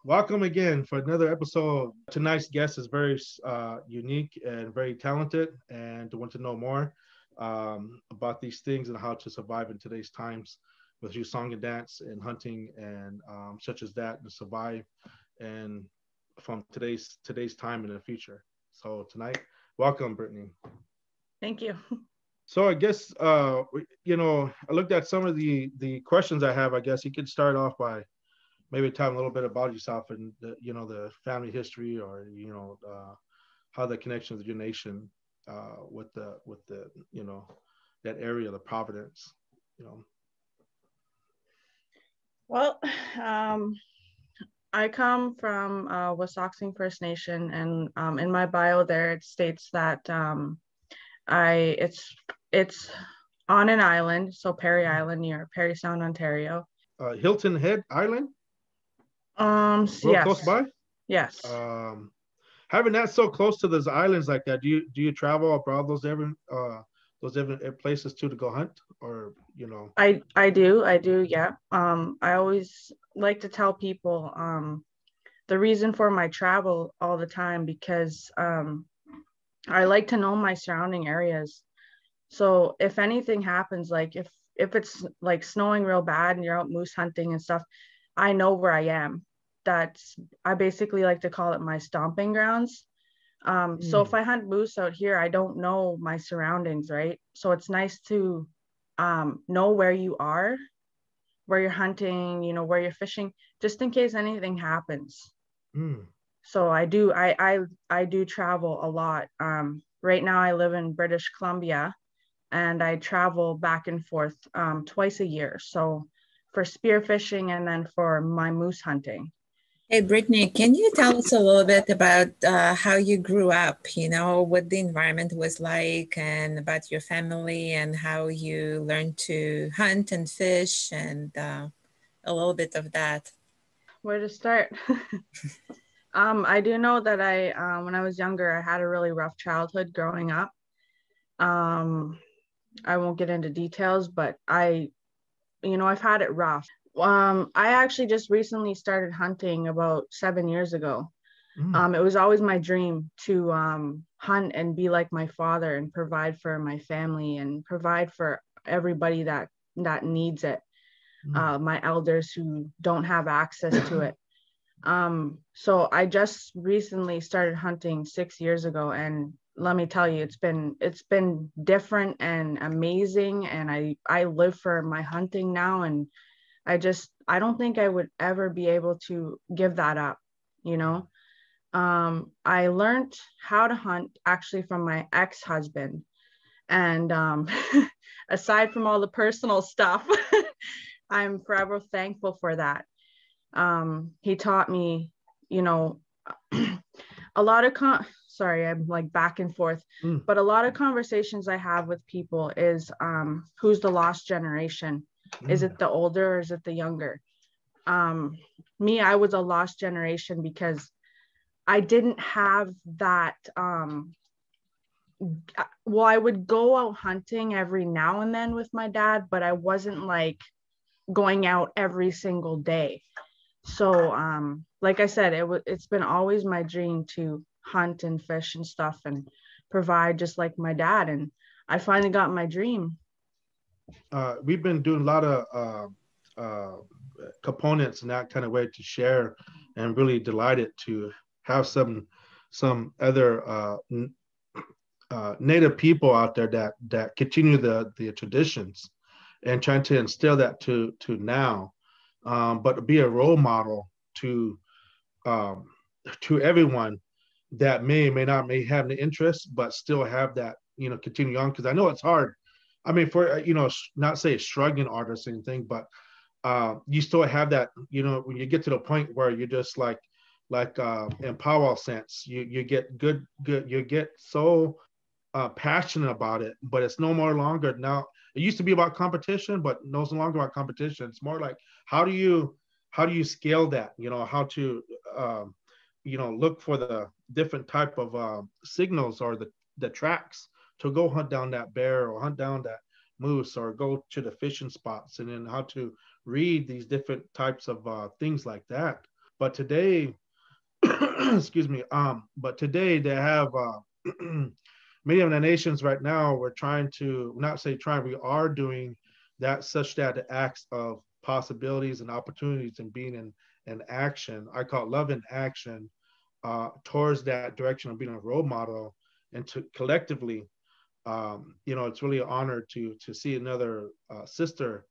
Welcome again for another episode. Tonight's guest is very unique and very talented, and to want to know more about these things and how to survive in today's times with your song and dance and hunting and such as that, and survive and from today's time in the future. So tonight, welcome, Brittney. Thank you. So I guess I looked at some of the questions I have. I guess you could start off by maybe tell a little bit about yourself and the family history, or how the connections of your nation with the that area, the Providence. Well, I come from Wasauksing First Nation, and in my bio there it states that I it's on an island, so Parry Island near Parry Sound, Ontario. Hilton Head Island, real close Yes, by. yes. Having that so close to those islands like that, do you travel abroad those different places too to go hunt, or I do, yeah. I always like to tell people the reason for my travel all the time, because I like to know my surrounding areas. So if anything happens, like if it's like snowing real bad and you're out moose hunting and stuff, I know where I am. I basically like to call it my stomping grounds. So if I hunt moose out here, I don't know my surroundings, right? So it's nice to know where you are, where you're hunting, where you're fishing, just in case anything happens. Mm. So I do travel a lot. Right now I live in British Columbia, and I travel back and forth twice a year. So for spear fishing and then for my moose hunting. Hey, Brittney, can you tell us a little bit about how you grew up, what the environment was like, and about your family and how you learned to hunt and fish, and a little bit of that? Where to start? I do know that when I was younger, I had a really rough childhood growing up. I won't get into details, but I've had it rough. I actually just recently started hunting about 7 years ago. It was always my dream to hunt and be like my father and provide for my family and provide for everybody that needs it. My elders who don't have access to it. So I just recently started hunting 6 years ago, and let me tell you, it's been different and amazing. And I live for my hunting now, and I don't think I would ever be able to give that up, I learned how to hunt actually from my ex-husband. And aside from all the personal stuff, I'm forever thankful for that. He taught me, a lot of sorry, I'm like back and forth, but a lot of conversations I have with people is who's the lost generation? Is it the older or is it the younger? Me, I was a lost generation because I didn't have that. Well, I would go out hunting every now and then with my dad, but I wasn't like going out every single day. So, like I said, it's been always my dream to hunt and fish and stuff and provide just like my dad. And I finally got my dream. We've been doing a lot of components in that kind of way to share, and really delighted to have some other Native people out there that continue the traditions and trying to instill that to now, but be a role model to everyone that may have the interest, but still have that continue on, because I know it's hard. I mean, for not say struggling artists or anything, but you still have that, when you get to the point where you're just like in powwow sense, you get good, you get so passionate about it, but it's no more longer now. It used to be about competition, but no, it's no longer about competition. It's more like how do you scale that? How to look for the different type of signals or the tracks to go hunt down that bear or hunt down that moose or go to the fishing spots, and then how to read these different types of things like that. But today, excuse me, but today they have many of the nations right now, we're trying to, not say trying, we are doing that, such that the acts of possibilities and opportunities and being in action, I call it love in action, towards that direction of being a role model, and to collectively, it's really an honor to see another sister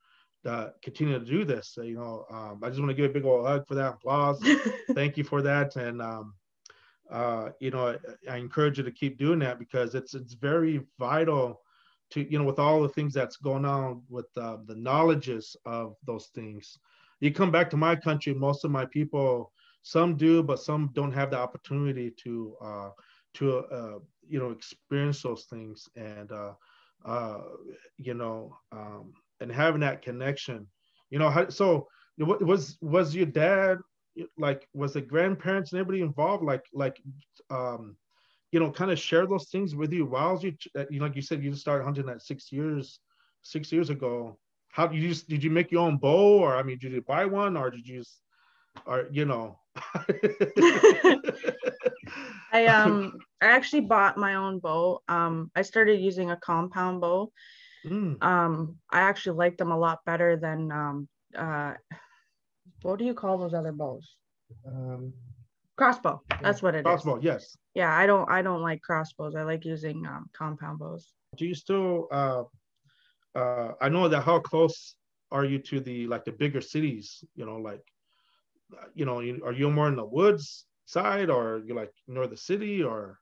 continue to do this. I just want to give a big old hug for that, applause. Thank you for that. And, I encourage you to keep doing that, because it's very vital to, with all the things that's going on with the knowledges of those things. You come back to my country, most of my people, some do, but some don't have the opportunity to experience those things, and and having that connection. So was your dad, like, was the grandparents and everybody involved, kind of share those things with you while you, like you said, you just started hunting at 6 years ago. How did you make your own bow, or did you buy one, or did you just, I actually bought my own bow. I started using a compound bow. I actually like them a lot better than what do you call those other bows? Crossbow. That's what it is. Crossbow, yes. Yeah, I don't like crossbows. I like using compound bows. Do you still I know that, how close are you to the bigger cities? Are you more in the woods side, or you near the city, or?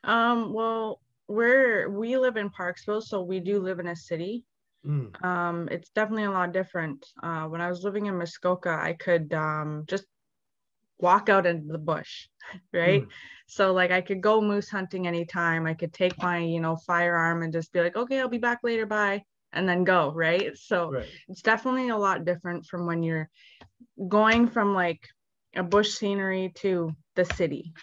Well, we live in Parksville, so we do live in a city. It's definitely a lot different. When I was living in Muskoka, I could just walk out into the bush, right? So I could go moose hunting anytime. I could take my firearm and just be like, okay, I'll be back later, bye, and then go, right? So It's definitely a lot different from when you're going from a bush scenery to the city.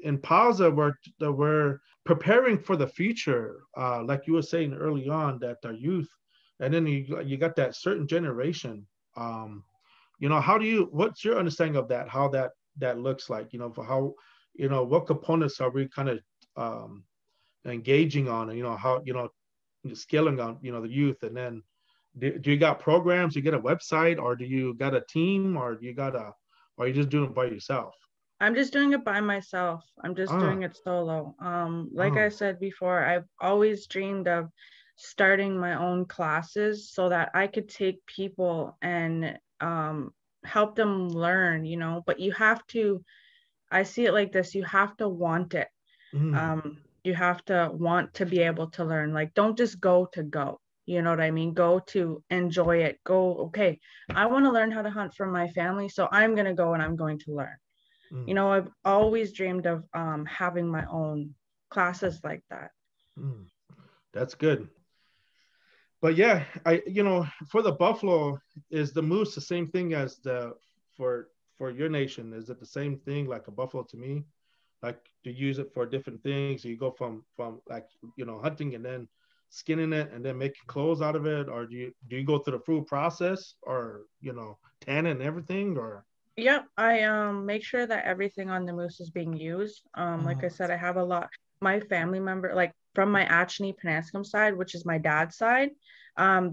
In Pausa, we're preparing for the future, like you were saying early on, that our youth, and then you got that certain generation. What's your understanding of that? How that looks like? For how, what components are we kind of engaging on? And how scaling on the youth, and then do you got programs? You get a website, or do you got a team, or are you just doing it by yourself? I'm just doing it by myself. I'm just doing it solo. I said before, I've always dreamed of starting my own classes so that I could take people and help them learn, but you have to, I see it like this, you have to want it. You have to want to be able to learn. Don't just go to go. You know what I mean? Go to enjoy it. Go, okay, I want to learn how to hunt for my family, so I'm going to go and I'm going to learn. I've always dreamed of having my own classes like that. That's good. But yeah, for the buffalo, is the moose the same thing as for your nation? Is it the same thing, like a buffalo to me? Do you use it for different things? Do you go from hunting and then skinning it and then making clothes out of it, or do you go through the full process, or tanning and everything, or? Yep, I make sure that everything on the moose is being used. Like I said, I have a lot. My family member, from my Achneepineskum side, which is my dad's side,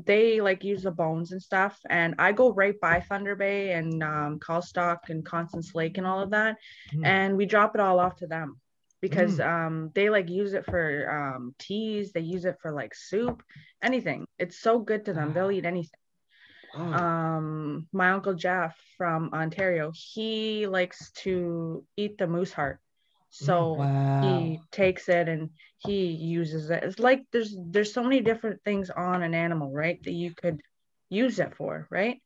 they use the bones and stuff. And I go right by Thunder Bay and Callstock and Constance Lake and all of that, and we drop it all off to them, because they use it for teas. They use it for soup, anything. It's so good to them. They'll eat anything. My uncle Jeff from Ontario, he likes to eat the moose heart, so he takes it and he uses it. It's there's so many different things on an animal, right, that you could use it for, right?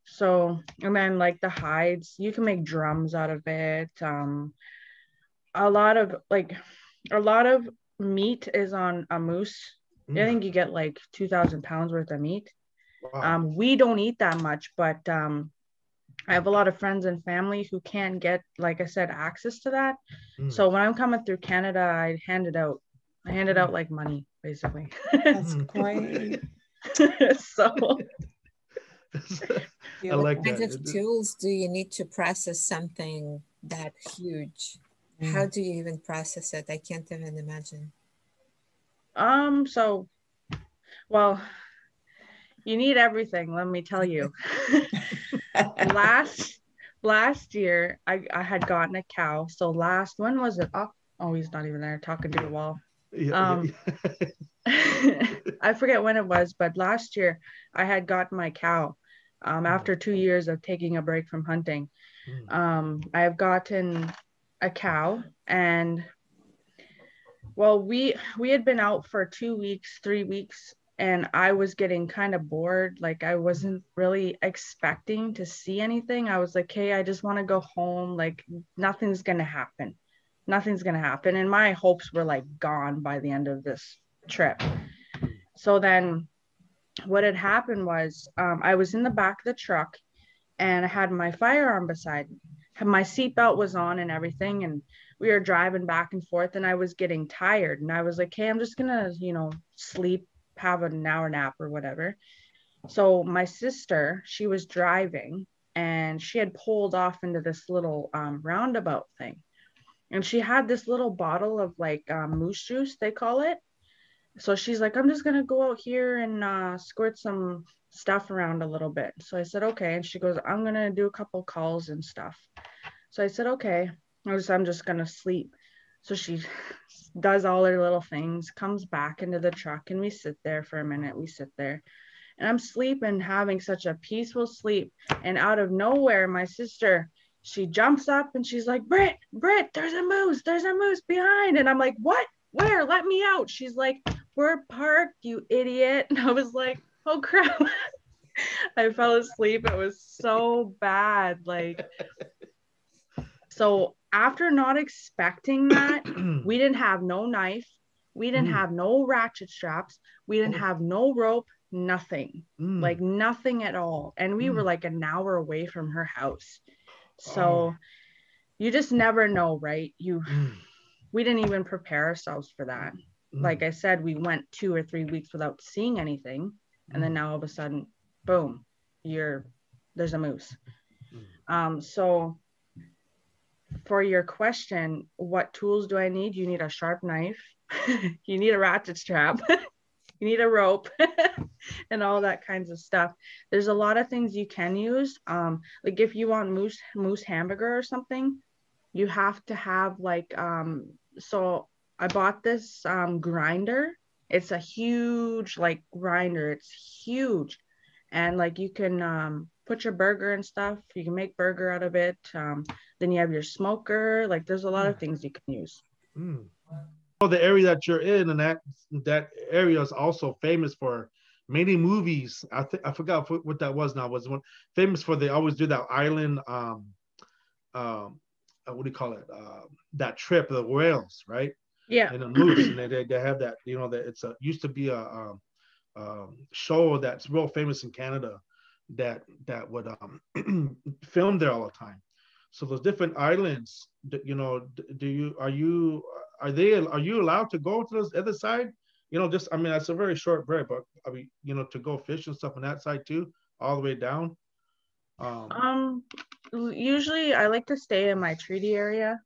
So, and then the hides, you can make drums out of it. A lot of meat is on a moose. I think you get 2,000 pounds worth of meat. Wow. We don't eat that much, but I have a lot of friends and family who can get, like I said, access to that. So when I'm coming through Canada, I hand it out like money, basically. That's great. So I like What kinds that. of tools do you need to process something that huge? How do you even process it? I can't even imagine. So, well, you need everything, let me tell you. last year I had gotten a cow. So when was it? Oh, he's not even there talking to the wall. Yeah. I forget when it was, but last year I had gotten my cow after 2 years of taking a break from hunting. I have gotten a cow, and well, we had been out for 2 weeks, 3 weeks, and I was getting kind of bored. Like, I wasn't really expecting to see anything. I was like, hey, I just want to go home. Like, nothing's gonna happen. Nothing's gonna happen. And my hopes were like gone by the end of this trip. So then what had happened was I was in the back of the truck, and I had my firearm beside me. My seatbelt was on and everything, and we were driving back and forth, and I was getting tired, and I was like, hey, I'm just gonna, sleep, have an hour nap or whatever. So my sister, she was driving, and she had pulled off into this little roundabout thing, and she had this little bottle of like moose juice, they call it. So she's like, I'm just gonna go out here and squirt some stuff around a little bit. So I said, okay. And she goes, I'm gonna do a couple calls and stuff. So I said, okay. I'm just gonna sleep. So she does all her little things, comes back into the truck, and we sit there for a minute. We sit there, and I'm sleeping, having such a peaceful sleep. And out of nowhere, my sister, she jumps up and she's like, Britt, there's a moose behind. And I'm like, what? Where? Let me out. She's like, we're parked, you idiot. And I was like, oh crap. I fell asleep. It was so bad. Like, so after not expecting that, we didn't have no knife. We didn't have no ratchet straps. We didn't have no rope, nothing, like nothing at all. And we were like an hour away from her house. So you just never know, right? We didn't even prepare ourselves for that. Like I said, we went 2 or 3 weeks without seeing anything. And then now all of a sudden, boom, there's a moose. So for your question, what tools do I need? You need a sharp knife. You need a ratchet strap. You need a rope and all that kinds of stuff. There's a lot of things you can use. Like if you want moose hamburger or something, you have to have like, so I bought this grinder. It's a huge like grinder. It's huge. And like you can put your burger and stuff. You can make burger out of it. Then you have your smoker. Like there's a lot of things you can use. Oh, the area that you're in, and that area is also famous for many movies. I forgot what that was now. Was one famous for, they always do that island, what do you call it? That trip, the whales, right? Yeah. And the moose, and they have that, that used to be a show that's real famous in Canada that would film there all the time. So those different islands, are you allowed to go to the other side? That's a very short break, but to go fish and stuff on that side too, all the way down. Usually I like to stay in my treaty area.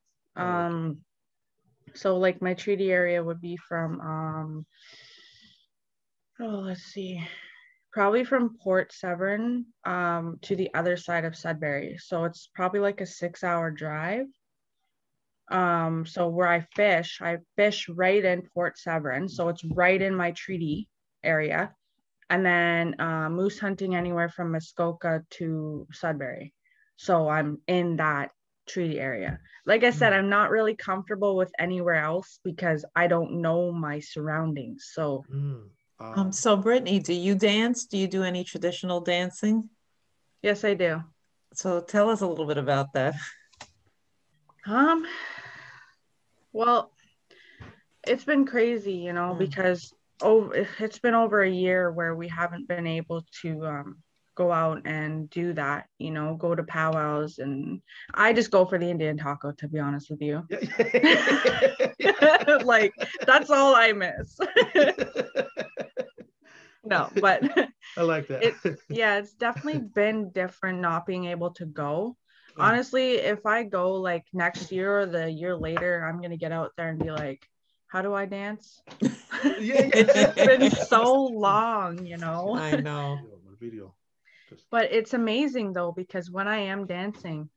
So like my treaty area would be from let's see, probably from Port Severn to the other side of Sudbury. So it's probably like a 6-hour drive. So where I fish right in Port Severn. So it's right in my treaty area. And then moose hunting anywhere from Muskoka to Sudbury. So I'm in that treaty area. Like I said, I'm not really comfortable with anywhere else because I don't know my surroundings. So so Brittney, do you dance? Do you do any traditional dancing? Yes, I do. So tell us a little bit about that. Well, it's been crazy, because it's been over a year where we haven't been able to go out and do that, go to powwows, and I just go for the Indian taco, to be honest with you. Like that's all I miss. No, but I like that. it's definitely been different not being able to go. Yeah. Honestly, if I go like next year or the year later, I'm gonna get out there and be like, how do I dance? It's just been so long, you know. I know. Video. But it's amazing though, because when I am dancing,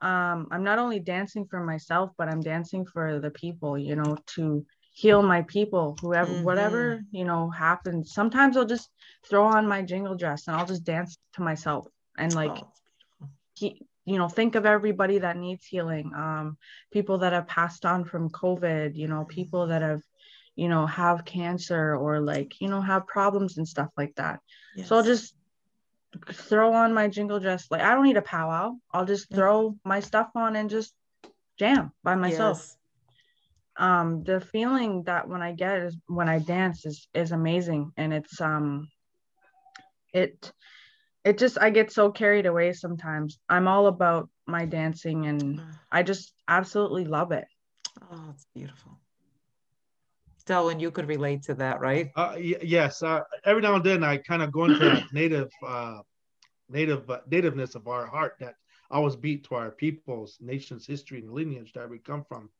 I'm not only dancing for myself, but I'm dancing for the people, you know, to heal my people, whoever, whatever, you know, happens. Sometimes I'll just throw on my jingle dress and I'll just dance to myself and like, you know, think of everybody that needs healing. People that have passed on from COVID, you know, people that have, you know, have cancer or like, you know, have problems and stuff like that. Yes. So I'll just throw on my jingle dress. Like, I don't need a powwow. I'll just throw my stuff on and just jam by myself. Yes. The feeling that when I get is when I dance is amazing. And it's it just, I get so carried away sometimes. I'm all about my dancing and I just absolutely love it. Oh, it's beautiful. Delwyn, you could relate to that, right? Yes. Every now and then I kind of go into that nativeness of our heart that always beat to our people's nation's history and lineage that we come from.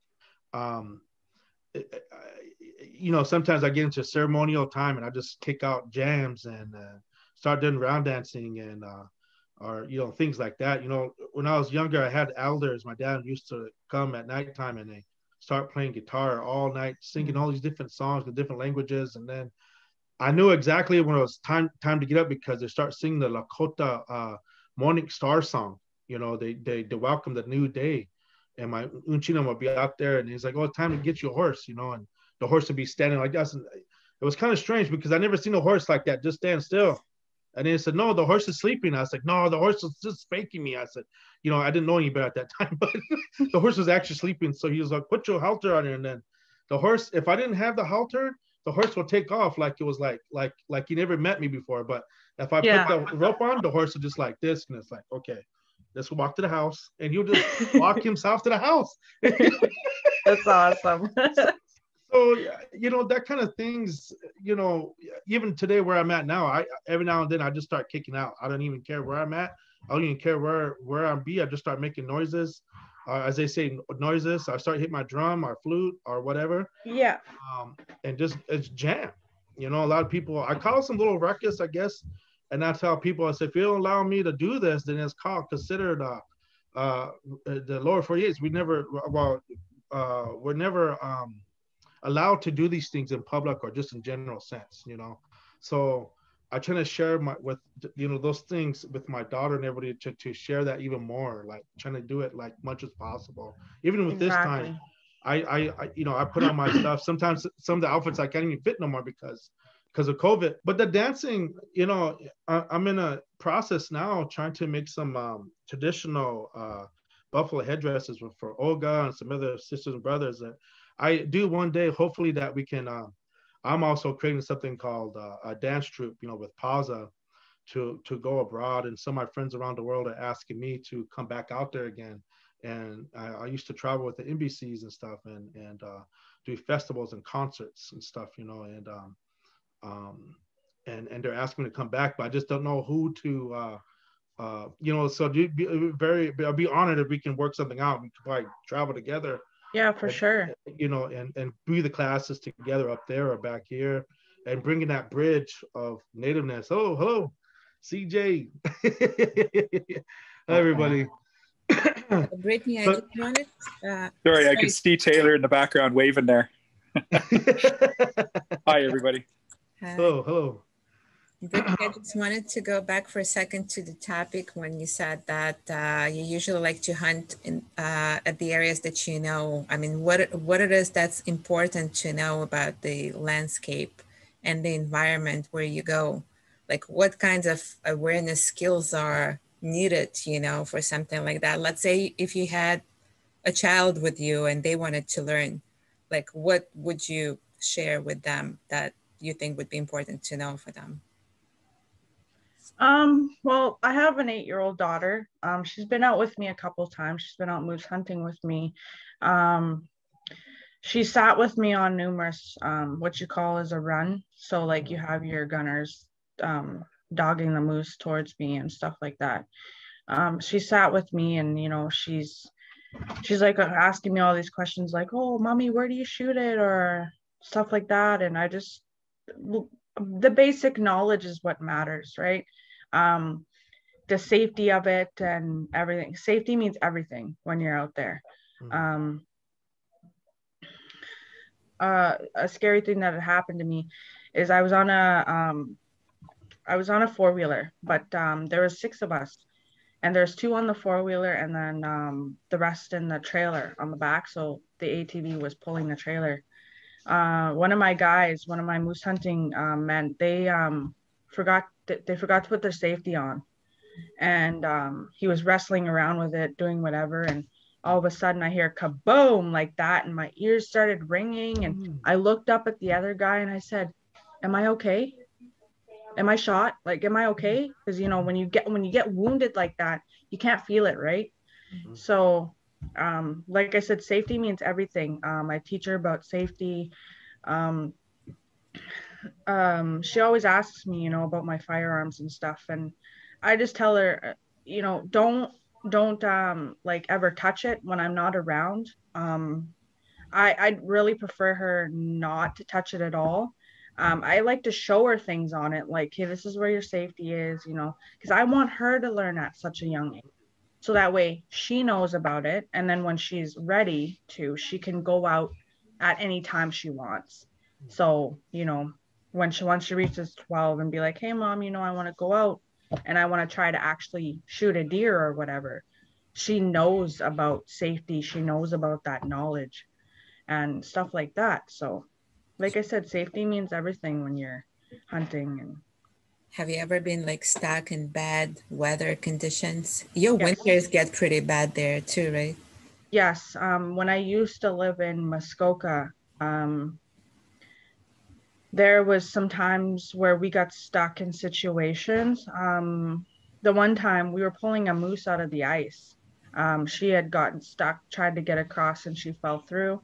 You know, sometimes I get into ceremonial time and I just kick out jams and start doing round dancing and or you know, things like that. You know, when I was younger, I had elders. My dad used to come at nighttime and they start playing guitar all night, singing all these different songs with different languages. And then I knew exactly when it was time to get up because they start singing the Lakota Morning Star song. You know, they welcome the new day. And my Unchino would be out there and he's like, oh, it's time to get your horse, you know, and the horse would be standing like that. And it was kind of strange because I never seen a horse like that, just stand still. And then he said, no, the horse is sleeping. I was like, no, the horse was just faking me. I said, you know, I didn't know any better at that time, but the horse was actually sleeping. So he was like, put your halter on it. And then the horse, if I didn't have the halter, the horse will take off like it was like he never met me before. But if I put the rope on, the horse would just like this. And it's like, okay, let's walk to the house. And he'll just walk himself to the house. That's awesome. So, you know, that kind of things, you know, even today where I'm at now, every now and then I just start kicking out. I don't even care where I'm at. I don't even care where I'm be. I just start making noises. As they say, noises. I start hitting my drum or flute or whatever. Yeah. And just it's jam. You know, a lot of people, I call some little ruckus, I guess. And I tell people, I say, if you don't allow me to do this, then it's considered the lower 48s. We're never allowed to do these things in public or just in general sense, you know. So I try to share with you know, those things with my daughter and everybody to share that even more, like trying to do it like much as possible. Even with this time, I you know, I put on my stuff. Sometimes some of the outfits I can't even fit no more because of COVID. But the dancing, you know, I'm in a process now trying to make some traditional buffalo headdresses for Olga and some other sisters and brothers that I do one day, hopefully that we can, I'm also creating something called a dance troupe, you know, with Pausa to go abroad. And some of my friends around the world are asking me to come back out there again. And I used to travel with the NBCs and stuff and do festivals and concerts and stuff, you know, and they're asking me to come back, but I just don't know who to, you know, so I'll be honored if we can work something out. We could probably travel together. Yeah, for sure. You know, and do the classes together up there or back here and bringing that bridge of nativeness. Oh, hello, CJ. Hi, everybody. Brittney, I just wanted. Sorry, I could see Taylor in the background waving there. Hi, everybody. Hello. Brittney, I just wanted to go back for a second to the topic when you said that you usually like to hunt at the areas that you know. I mean, what it is that's important to know about the landscape and the environment where you go. Like what kinds of awareness skills are needed, you know, for something like that. Let's say if you had a child with you and they wanted to learn, like what would you share with them that you think would be important to know for them? Well, I have an 8-year-old daughter. She's been out with me a couple times. She's been out moose hunting with me. She sat with me on numerous, what you call as a run. So like you have your gunners dogging the moose towards me and stuff like that. She sat with me, and she's like asking me all these questions like, oh mommy, where do you shoot it, or stuff like that. And I just, the basic knowledge is what matters, right? The safety of it and everything. Safety means everything when you're out there. A scary thing that had happened to me is I was on a four-wheeler, but there was 6 of us, and there's 2 on the four-wheeler, and then the rest in the trailer on the back. So the ATV was pulling the trailer. One of my moose hunting men, they forgot to put their safety on, and he was wrestling around with it, doing whatever, and all of a sudden I hear kaboom like that, and my ears started ringing, and I looked up at the other guy and I said, am I okay? Am I shot? Like, am I okay? Because when you get wounded like that, you can't feel it, right? So like I said, safety means everything. I teach her about safety. She always asks me, about my firearms and stuff, and I just tell her, don't like ever touch it when I'm not around. I'd really prefer her not to touch it at all. I like to show her things on it, like, hey, this is where your safety is, because I want her to learn at such a young age. So that way she knows about it. And then when she's ready to, she can go out at any time she wants. So, once she reaches 12 and be like, hey mom, I want to go out and I want to try to actually shoot a deer or whatever, she knows about safety. She knows about that knowledge and stuff like that. So like I said, safety means everything when you're hunting. And have you ever been like stuck in bad weather conditions? Your winters get pretty bad there too, right? Yes. When I used to live in Muskoka, there was some times where we got stuck in situations. The one time we were pulling a moose out of the ice. She had gotten stuck, tried to get across, and she fell through.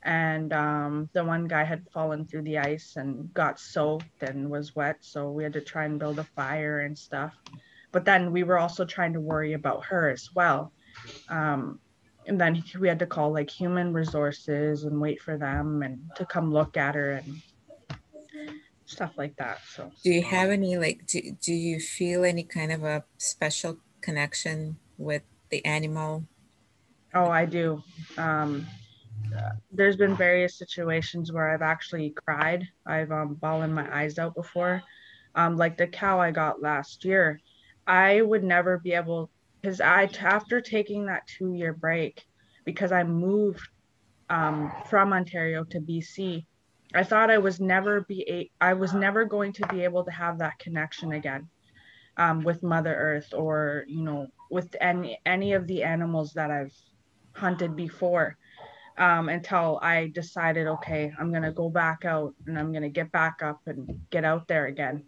And the one guy had fallen through the ice and got soaked and was wet. So we had to try and build a fire and stuff. But then we were also trying to worry about her as well. And then we had to call like human resources and wait for them and to come look at her and stuff like that. So do you have any do you feel any kind of a special connection with the animal? Oh, I do. There's been various situations where I've actually cried. I've bawled my eyes out before. Like the cow I got last year, I would never be able, because after taking that 2-year break, because I moved from Ontario to BC, I thought I was never going to be able to have that connection again with Mother Earth, or with any of the animals that I've hunted before, until I decided, okay, I'm gonna go back out and I'm gonna get back up and get out there again.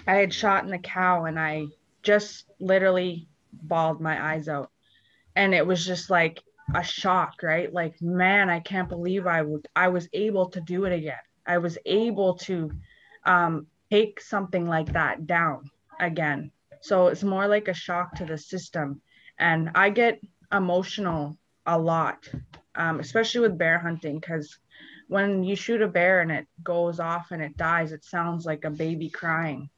I had shot in the cow and I just literally bawled my eyes out, and it was just like a shock, right? Like, man, I can't believe I was able to do it again. I was able to take something like that down again. So it's more like a shock to the system. And I get emotional a lot, especially with bear hunting, because when you shoot a bear and it goes off and it dies, it sounds like a baby crying.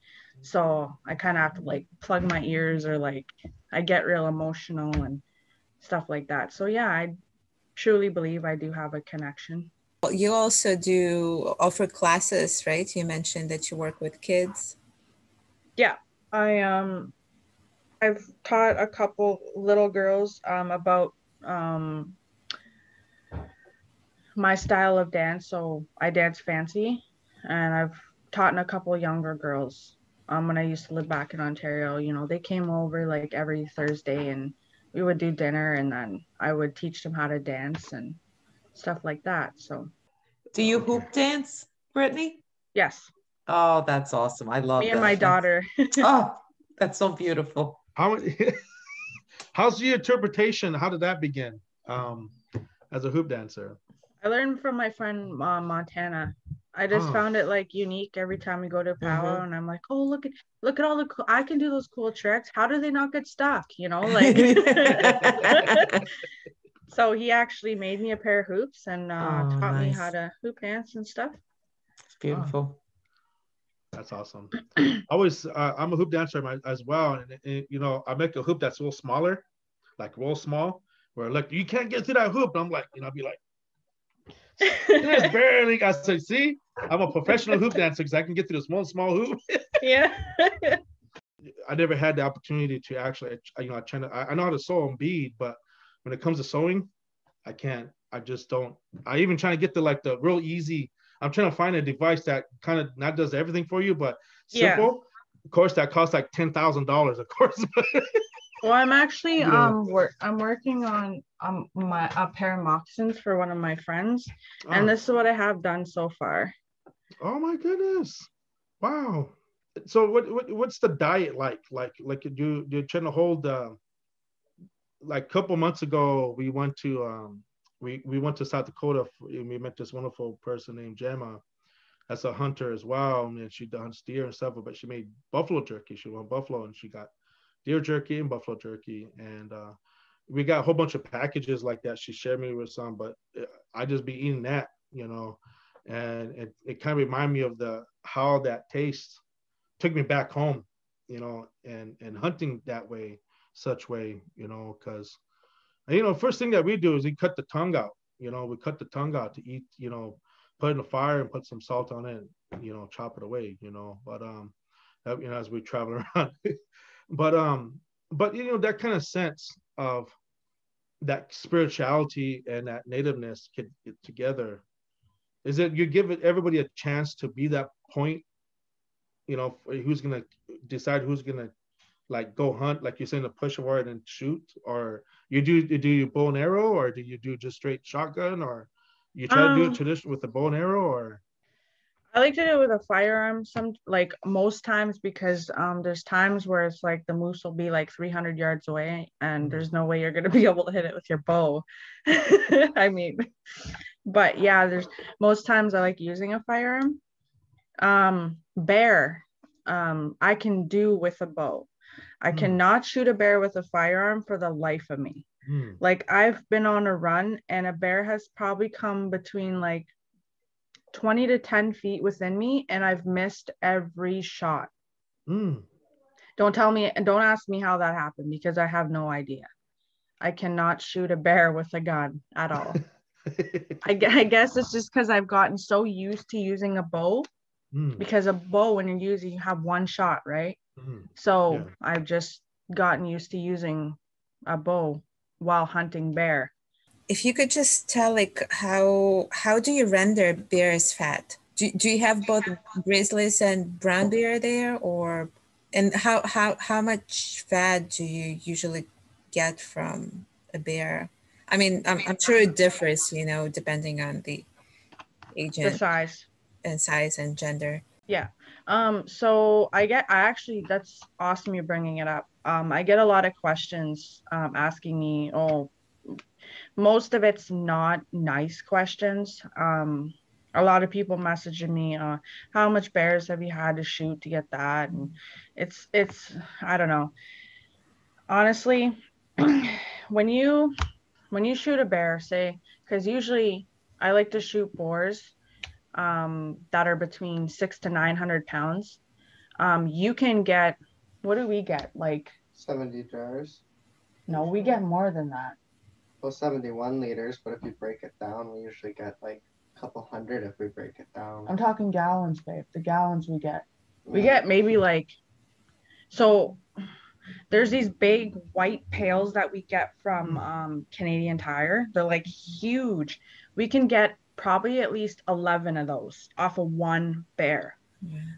So I kind of have to like plug my ears, or like I get real emotional and stuff like that. So yeah, I truly believe I do have a connection. You also do offer classes, right? You mentioned that you work with kids. Yeah, I've taught a couple little girls about my style of dance. So I dance fancy, and I've taught a couple younger girls. When I used to live back in Ontario, they came over like every Thursday, and we would do dinner, and then I would teach them how to dance and stuff like that. So do you hoop dance, Brittney? Yes. Oh, that's awesome. I love me and my daughter. Oh, that's so beautiful. How's your interpretation? How did that begin as a hoop dancer? I learned from my friend Montana. I just found it like unique every time we go to powwow, and I'm like, oh, look at all the I can do those cool tricks. How do they not get stuck? You know, like. So he actually made me a pair of hoops and taught me how to hoop dance and stuff. It's beautiful. That's awesome. I'm a hoop dancer as well, and you know, I make a hoop that's a little smaller, like real small, where like you can't get to that hoop. And I'm like, you know, I'll be like, there's barely. I say, see, I'm a professional hoop dancer because I can get to this one small hoop. Yeah. I never had the opportunity to actually, you know, I know how to sew and bead, but when it comes to sewing, I can't. I just don't. I even trying to get the real easy. I'm trying to find a device that kind of not does everything for you, but simple. Yeah. Of course, that costs like $10,000. Of course. Well, I'm actually I'm working on a pair of moccasins for one of my friends, and this is what I have done so far. Oh my goodness! Wow. So what's the diet like? Like you're trying to hold like a couple months ago we went to we went to South Dakota and we met this wonderful person named Gemma. That's a hunter as well, and she hunts deer and stuff, but she made buffalo jerky. She went buffalo and she got deer jerky and buffalo jerky, and we got a whole bunch of packages like that. She shared me with some, but I just be eating that, you know, and it kind of reminded me of how that tastes. Took me back home, you know, and hunting that way, such way, you know, because, you know, first thing that we do is we cut the tongue out, you know, we cut the tongue out to eat, you know, put it in the fire and put some salt on it, you know, chop it away, you know, but, that, you know, as we travel around, but, you know, that kind of sense of that spirituality and that nativeness could get together. Is it, you give everybody a chance to be that point, you know, who's going to decide who's going to like go hunt, like you're saying, to push forward and shoot, or you do bow and arrow, or do you do just straight shotgun, or you try to do it traditional with the bow and arrow, or? I like to do it with a firearm like most times, because there's times where it's like the moose will be like 300 yards away and there's no way you're going to be able to hit it with your bow. I mean, but yeah, there's most times I like using a firearm. Bear, I can do with a bow. I cannot shoot a bear with a firearm for the life of me. Like I've been on a run and a bear has probably come between like 20 to 10 feet within me and I've missed every shot. Don't ask me how that happened, because I have no idea. I cannot shoot a bear with a gun at all. I guess it's just because I've gotten so used to using a bow. Because a bow, when you have one shot, right? So yeah. I've just gotten used to using a bow while hunting bear. If you could just tell, like, how do you render bear's fat? Do you have both grizzlies and brown bear there, and how much fat do you usually get from a bear? I mean, I'm sure it differs, you know, depending on the agent, the size and gender. Yeah. So that's awesome you're bringing it up. I get a lot of questions asking me, most of it's not nice questions. A lot of people messaging me, how much bears have you had to shoot to get that? And it's I don't know. Honestly, when you shoot a bear, say, because usually I like to shoot boars that are between 600 to 900 pounds. You can get, what do we get? Like 70 jars? No, we get more than that. Well, 71 liters, but if you break it down, we usually get like a couple hundred if we break it down. I'm talking gallons, babe. The gallons we get. We get maybe like, so there's these big white pails that we get from Canadian Tire. They're like huge. We can get probably at least 11 of those off of one bear.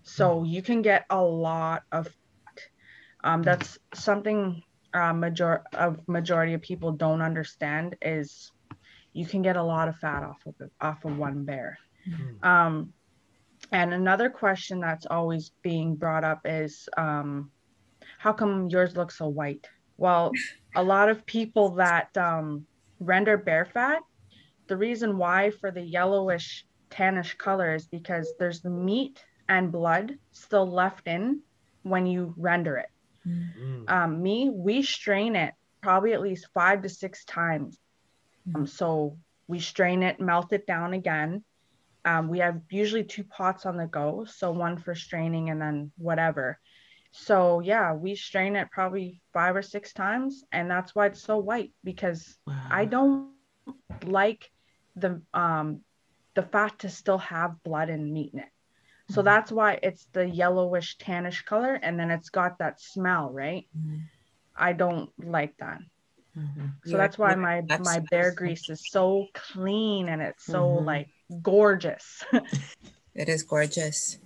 So you can get a lot of fat. That's something majority of people don't understand, is you can get a lot of fat off of one bear. And another question that's always being brought up is, how come yours looks so white? Well, a lot of people that render bear fat, the reason why for the tannish color is because there's the meat and blood still left in when you render it. We strain it probably at least 5 to 6 times. So we strain it, melt it down again. We have usually 2 pots on the go, so one for straining and then whatever. So yeah, we strain it probably 5 or 6 times, and that's why it's so white, because I don't like the fat to still have blood and meat in it. So that's why it's the yellowish tannish color, and then it's got that smell, right? I don't like that. So that's why my bear grease is so clean and it's so like gorgeous. It is gorgeous.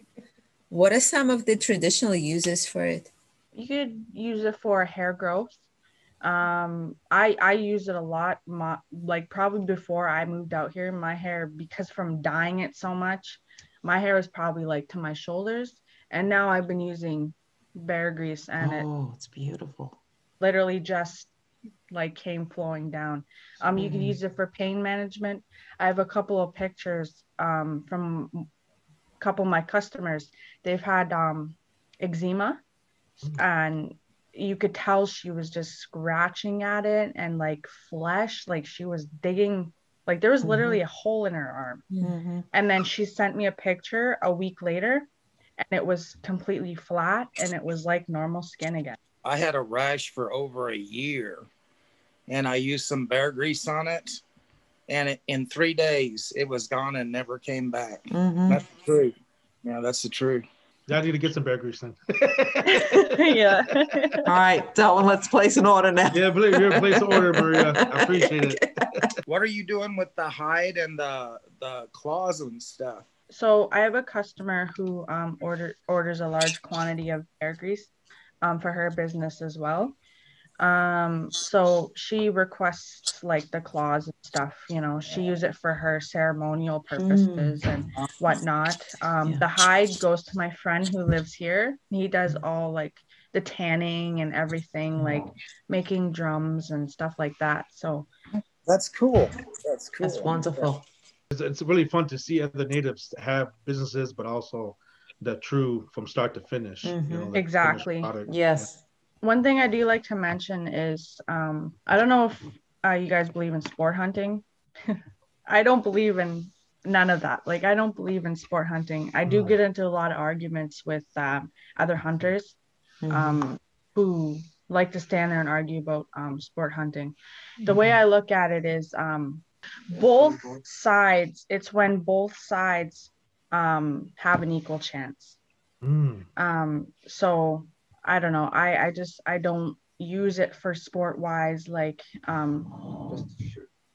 What are some of the traditional uses for it? You could use it for hair growth. I use it a lot. Like probably before I moved out here, my hair, because from dyeing it so much, my hair was probably like to my shoulders. And now I've been using bear grease, and it's beautiful. Literally just like came flowing down. You can use it for pain management. I have a couple of pictures from a couple of my customers. They've had eczema, and you could tell she was just scratching at it, and like flesh, like she was digging, like there was literally a hole in her arm. And then she sent me a picture a week later, and it was completely flat, and it was like normal skin again. I had a rash for over a year, and I used some bear grease on it, and in 3 days it was gone and never came back. That's the truth. Yeah, that's the truth. I need to get some bear grease then. Yeah. All right, Delwyn, let's place an order now. Yeah, place an order, Maria. I appreciate it. What are you doing with the hide and the claws and stuff? So I have a customer who orders a large quantity of bear grease for her business as well. So she requests like the claws and stuff, you know, she uses it for her ceremonial purposes and whatnot. The hide goes to my friend who lives here. He does all like the tanning and everything, like making drums and stuff like that. So that's cool. That's wonderful. It's really fun to see other natives have businesses, but also the true from start to finish. You know, exactly. Yes. One thing I do like to mention is, I don't know if you guys believe in sport hunting. I don't believe in none of that. Like, I don't believe in sport hunting. I do get into a lot of arguments with other hunters who like to stand there and argue about sport hunting. The way I look at it is both sides, it's when both sides have an equal chance. So I don't know. I don't use it for sport wise, like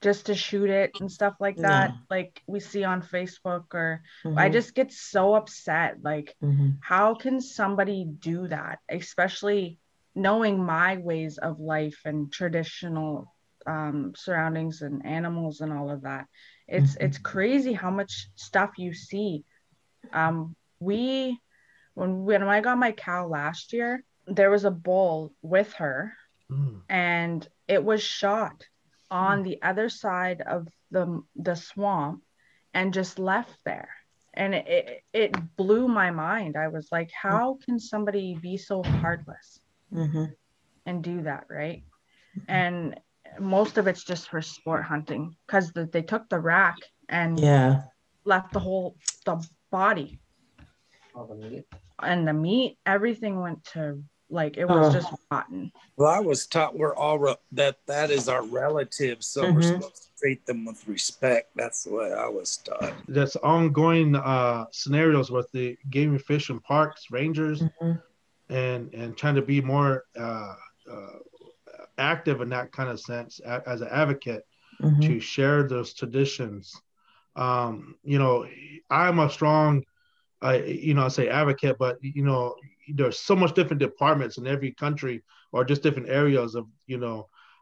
just to shoot it and stuff like that. Like we see on Facebook, or I just get so upset. Like, how can somebody do that? Especially knowing my ways of life and traditional surroundings and animals and all of that. It's crazy how much stuff you see. When I got my cow last year, there was a bull with her, and it was shot on the other side of the swamp and just left there. And it blew my mind. I was like, how can somebody be so heartless and do that, right? And most of it's just for sport hunting, because they took the rack and left the body. All the meat. And the meat, everything went to, like, it was just rotten. Well, I was taught we're all that is our relatives, so we're supposed to treat them with respect. That's what I was taught. That's ongoing scenarios with the game and fish and parks rangers, and trying to be more active in that kind of sense as an advocate to share those traditions. You know, I'm a strong I say advocate, but there's so much different departments in every country, or just different areas of,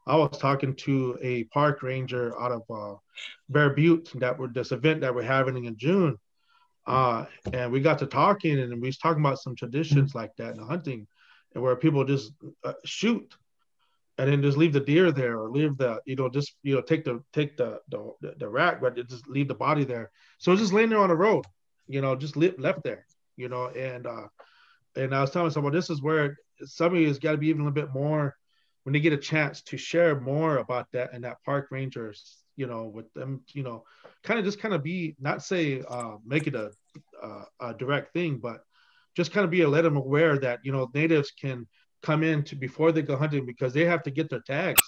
I was talking to a park ranger out of Bear Butte this event that we're having in June. And we got to talking, and we was talking about some traditions like that in hunting, and where people just shoot. and then just leave the deer there, or leave the, just, take the rack, but just leave the body there. So it's just laying there on the road, just left there, and I was telling someone, this is where some of you has got to be even a little bit more when they get a chance to share more about that, and that park rangers, with them, kind of be, not say, make it a direct thing, but just kind of let them aware that, natives can come in before they go hunting, because they have to get their tags.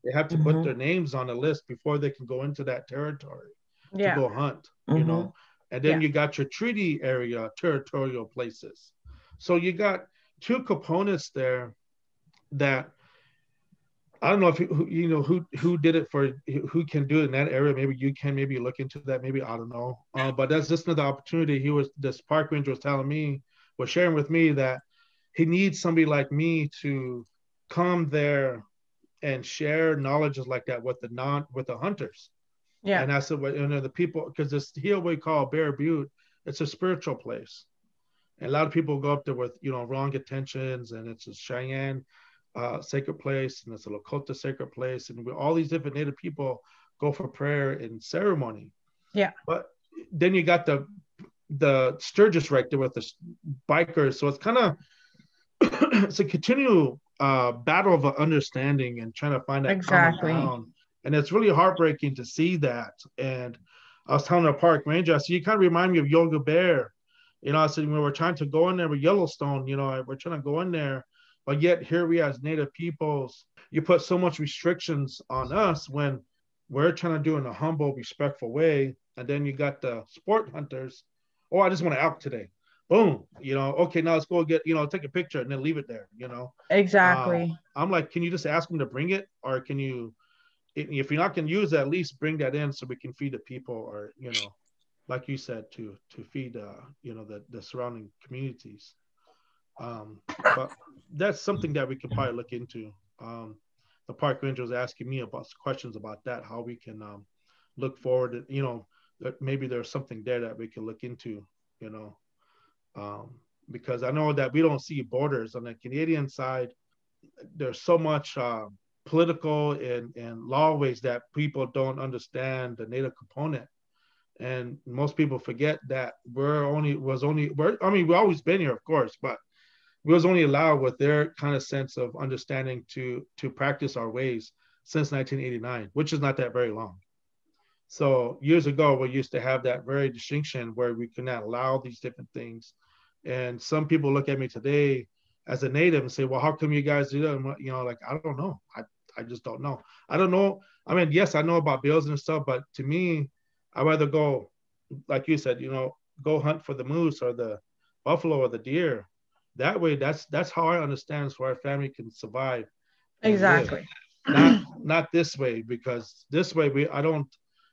They have to put their names on a list before they can go into that territory to go hunt, and then you got your treaty area, territorial places. So you got two components there that I don't know if who did it for, who can do it in that area. Maybe you can, maybe look into that. Maybe, I don't know. But that's just another opportunity. This park ranger was telling me, was sharing with me, that he needs somebody like me to come there and share knowledges like that with the hunters. Yeah. And I said, well, the people, because this hill we call Bear Butte, it's a spiritual place. And a lot of people go up there with, wrong intentions, and it's a Cheyenne sacred place, and it's a Lakota sacred place, and all these different Native people go for prayer and ceremony. Yeah. But then you got the Sturgis right there with the bikers. So it's kind of, it's a continual battle of understanding and trying to find that common ground. And it's really heartbreaking to see that. And I was telling the park ranger, I said, you kind of remind me of Yoga Bear. I said, when we're trying to go in there with Yellowstone, we're trying to go in there, but yet here we as Native peoples, you put so much restrictions on us when we're trying to do it in a humble, respectful way. And then you got the sport hunters. Oh, I just want to elk today. Boom. Okay, now let's go get, take a picture and then leave it there, Exactly. I'm like, can you just ask them to bring it? Or can you, if you're not going to use it, at least bring that in so we can feed the people, or, like you said, to feed, the surrounding communities. But that's something that we can probably look into. The park ranger was asking me about questions about that, how we can look forward, that maybe there's something there that we can look into, because I know that we don't see borders on the Canadian side. There's so much political and lawways that people don't understand the Native component. And most people forget that we've always been here, of course, but we was only allowed with their kind of sense of understanding to practice our ways since 1989, which is not that very long. So years ago, we used to have that very distinction where we could not allow these different things. And some people look at me today as a Native and say, well, how come you guys do that? Like, I don't know. I just don't know. I don't know. I mean, yes, I know about bills and stuff, but to me, I'd rather go, like you said, go hunt for the moose or the buffalo or the deer. That way, that's how I understand, so our family can survive. Exactly. Not this way, because this way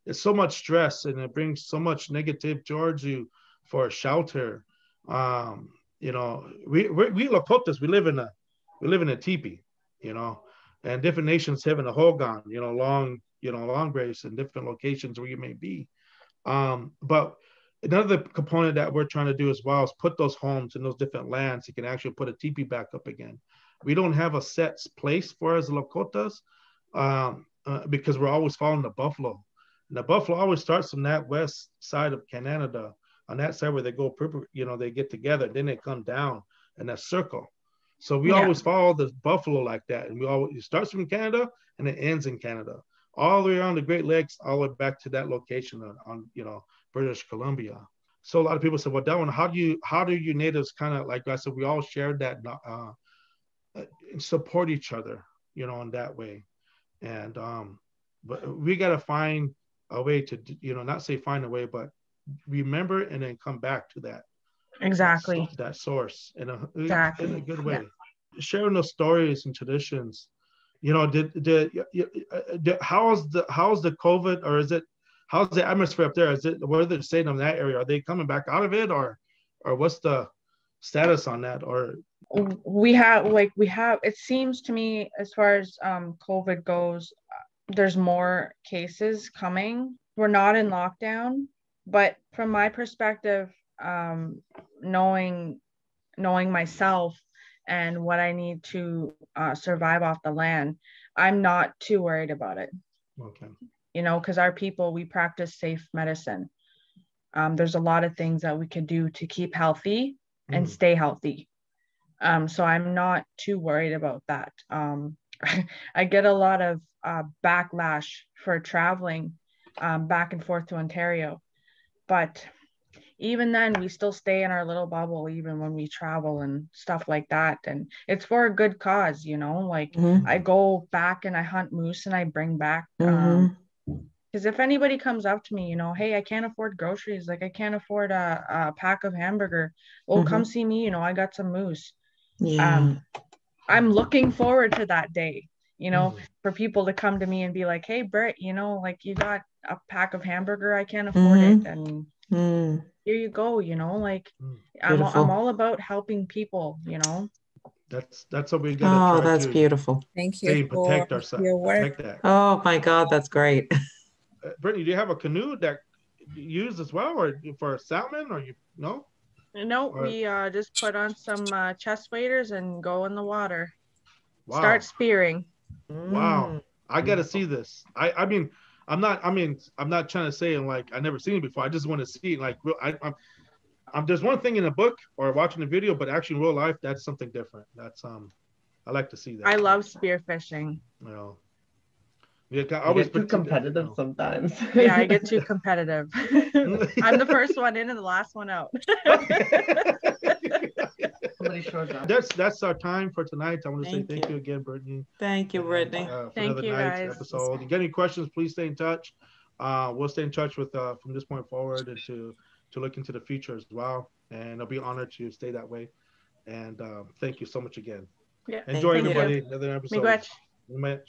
it's so much stress, and it brings so much negative towards you for a shelter. We Lakotas, we live in a teepee, and different nations have in a hogan, long graves in different locations where you may be. But another component that we're trying to do as well is put those homes in those different lands. You can actually put a teepee back up again. We don't have a set place for us Lakotas because we're always following the buffalo. And the buffalo always starts from that west side of Canada, on that side where they go, they get together, then they come down in that circle. So we always follow the buffalo like that. And it starts from Canada and it ends in Canada, all the way around the Great Lakes, all the way back to that location on British Columbia. So a lot of people say, well, Delwyn, how do you natives kind of, like I said, we all share that and support each other, in that way. And but we got to find a way to, not say find a way, but remember and then come back to that. Exactly. That source in a good way. Yeah. Sharing those stories and traditions. How's the COVID, or how's the atmosphere up there? What are they saying in that area? Are they coming back out of it, or what's the status on that? Or we have, it seems to me, as far as COVID goes, there's more cases coming. We're not in lockdown, but from my perspective, knowing myself and what I need to survive off the land, I'm not too worried about it. Okay. You know, because our people, we practice safe medicine. There's a lot of things that we can do to keep healthy and stay healthy. So I'm not too worried about that. I get a lot of backlash for traveling back and forth to Ontario, but even then we still stay in our little bubble even when we travel and stuff like that, and it's for a good cause, you know. Like I go back and I hunt moose and I bring back because if anybody comes up to me, you know, hey, I can't afford groceries, like I can't afford a pack of hamburger, well, come see me, you know, I got some moose. I'm looking forward to that day, you know, for people to come to me and be like, hey, Britt, you know, like you got a pack of hamburger, I can't afford it, and here you go, you know, like I'm all about helping people, you know. That's what we gotta try that's to beautiful. Thank you for protect ourselves. your work. Protect that. Oh my God, that's great. Brittney, do you have a canoe that you use as well, or for salmon, or you no? No, we just put on some chest waders and go in the water. Wow. Start spearing. Wow, I gotta see this. I mean, I'm not trying to say like I never seen it before. I just want to see it. Like I'm there's one thing in a book or watching a video, but actually in real life, that's something different. That's I like to see that. I love spearfishing. You know, yeah, I always get too competitive sometimes. Yeah, I get too competitive. I'm the first one in and the last one out. Somebody shows up. That's our time for tonight. I want to say thank you again, Brittney. Thank you, Brittney. For thank another you, night's guys. episode. If you get any questions, please stay in touch. We'll stay in touch with from this point forward and to look into the future as well. And I'll be honored to stay that way. And thank you so much again. Yeah. Enjoy, Thank everybody. you. Another episode. Miigwech. Miigwech.